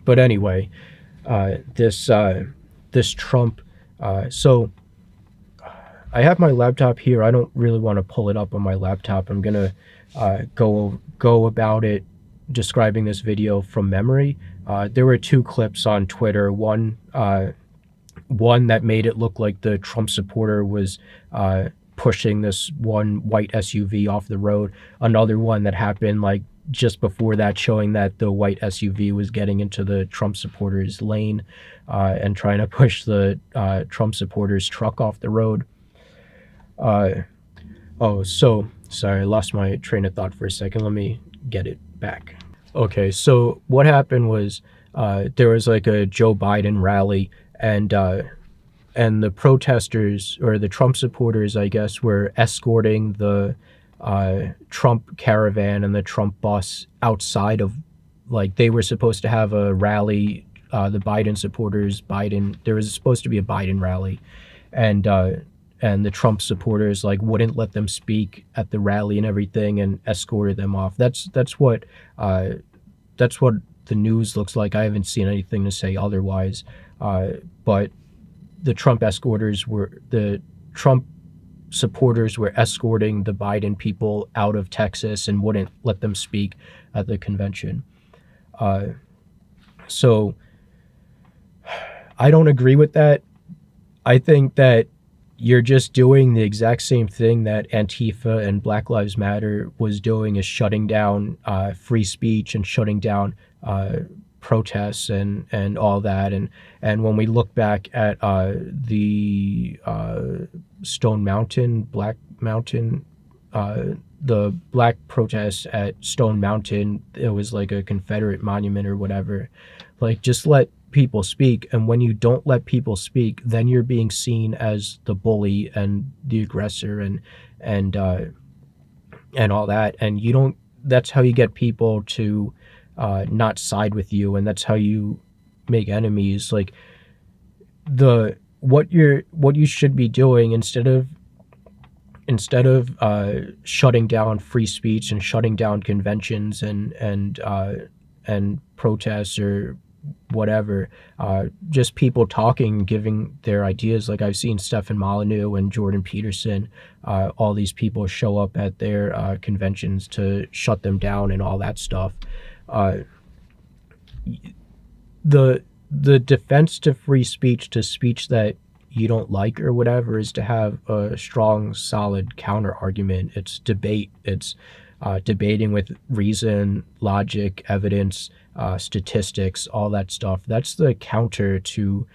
But anyway, this Trump. So I have my laptop here. I don't really want to pull it up on my laptop. I'm gonna go about it, describing this video from memory. There were two clips on Twitter. One that made it look like the Trump supporter was pushing this one white SUV off the road. Another one that happened like just before that, showing that the white SUV was getting into the Trump supporters lane and trying to push the Trump supporters truck off the road. So sorry, I lost my train of thought for a second. Let me get it back. Okay, so what happened was there was like a Joe Biden rally, and the protesters, or the Trump supporters, I guess, were escorting the Trump caravan and the Trump bus outside of, like, they were supposed to have a rally. The Biden supporters, there was supposed to be a Biden rally, and the Trump supporters like wouldn't let them speak at the rally and everything, and escorted them off. That's what the news looks like. I haven't seen anything to say otherwise. But the Trump supporters were escorting the Biden people out of Texas and wouldn't let them speak at the convention. So I don't agree with that. I think that you're just doing the exact same thing that Antifa and Black Lives Matter was doing, is shutting down free speech and shutting down protests and all that. And when we look back at the Stone Mountain, the black protests at Stone Mountain, it was like a Confederate monument or whatever. Like, just let people speak. And when you don't let people speak, then you're being seen as the bully and the aggressor and all that. And you don't, that's how you get people to not side with you, and that's how you make enemies. Like, what you should be doing, instead of shutting down free speech and shutting down conventions and protests or whatever, just people talking, giving their ideas. Like, I've seen Stefan Molyneux and Jordan Peterson, all these people show up at their conventions to shut them down and all that stuff. The defense to free speech, to speech that you don't like or whatever, is to have a strong, solid counter argument. It's debate. It's debating with reason, logic, evidence, statistics, all that stuff. That's the counter to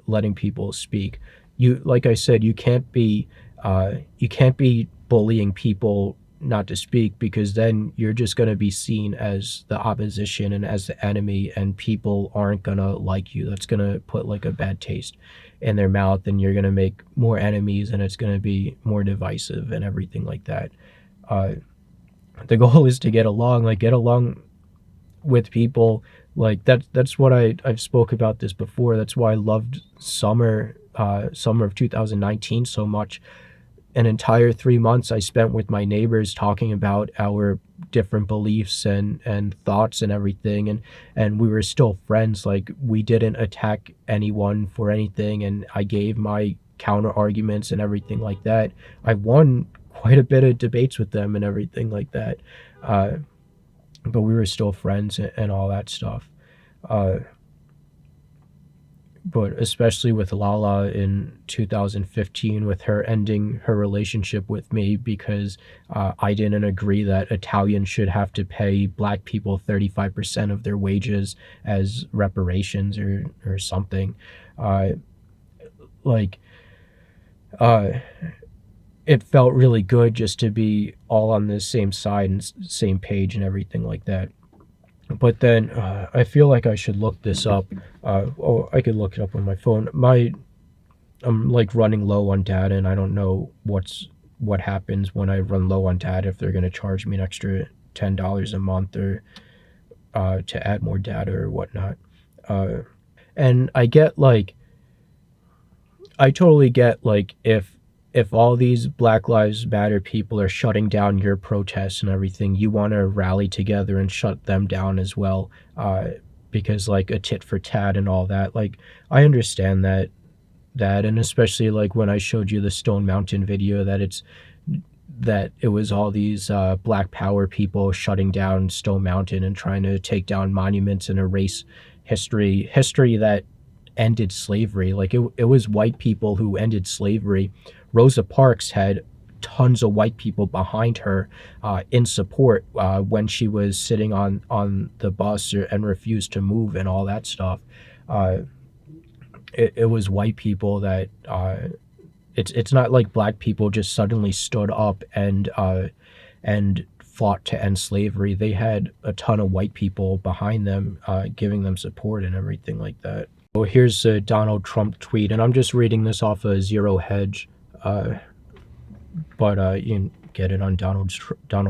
letting people speak. Like I said, you can't be bullying people not to speak, because then you're just going to be seen as the opposition and as the enemy, and people aren't going to like you. That's going to put like a bad taste in their mouth, and you're going to make more enemies, and it's going to be more divisive and everything like that. The goal is to get along with people. Like, that's what I've spoke about this before. That's why I loved summer of 2019 so much. An entire 3 months I spent with my neighbors talking about our different beliefs and thoughts and everything, and we were still friends. Like, we didn't attack anyone for anything, and I gave my counter arguments and everything like that. I won quite a bit of debates with them and everything like that, but we were still friends and all that stuff. But especially with Lala in 2015, with her ending her relationship with me because I didn't agree that Italians should have to pay black people 35% of their wages as reparations or something. It felt really good just to be all on the same side and same page and everything like that. But then I feel like I should look this up. I could look it up on my phone. I'm like running low on data, and I don't know what happens when I run low on data, if they're going to charge me an extra $10 a month or to add more data or whatnot. And I totally get, like, if if all these Black Lives Matter people are shutting down your protests and everything, you want to rally together and shut them down as well, because like a tit for tat and all that. Like, I understand that, and especially like when I showed you the Stone Mountain video, that it was all these Black Power people shutting down Stone Mountain and trying to take down monuments and erase history that ended slavery. Like, it was white people who ended slavery. Rosa Parks had tons of white people behind her in support when she was sitting on the bus and refused to move and all that stuff. Uh, it was white people that it's not like black people just suddenly stood up and fought to end slavery. They had a ton of white people behind them, giving them support and everything like that. Well, here's a Donald Trump tweet, and I'm just reading this off of Zero Hedge, but you can get it on Donald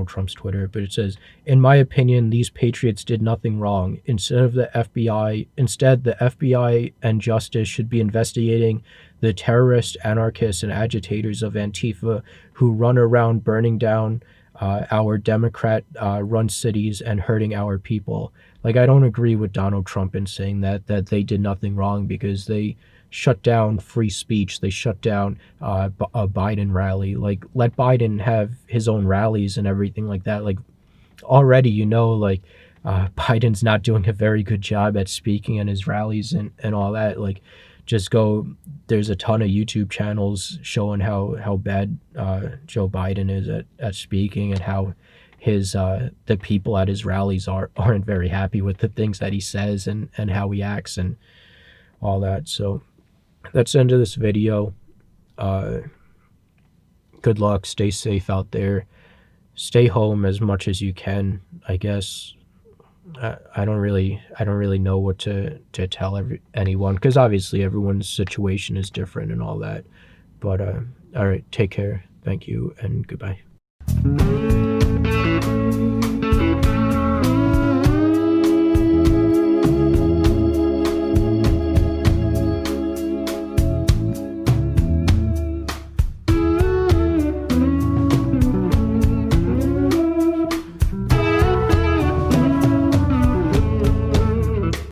Trump's Twitter. But it says, "In my opinion, these patriots did nothing wrong. Instead, the FBI and justice should be investigating the terrorists, anarchists, and agitators of Antifa who run around burning down our Democrat-run cities and hurting our people." Like, I don't agree with Donald Trump in saying that they did nothing wrong, because they shut down free speech. They shut down a Biden rally. Like, let Biden have his own rallies and everything like that. Like, already, like, Biden's not doing a very good job at speaking in his rallies and all that. Like, just go, there's a ton of YouTube channels showing how bad Joe Biden is at speaking, and how the people at his rallies aren't very happy with the things that he says and how he acts and all that. So that's the end of this video. Good luck, stay safe out there, stay home as much as you can, I guess. I don't really know what to tell anyone, because obviously everyone's situation is different and all that. But all right, take care, thank you, and goodbye.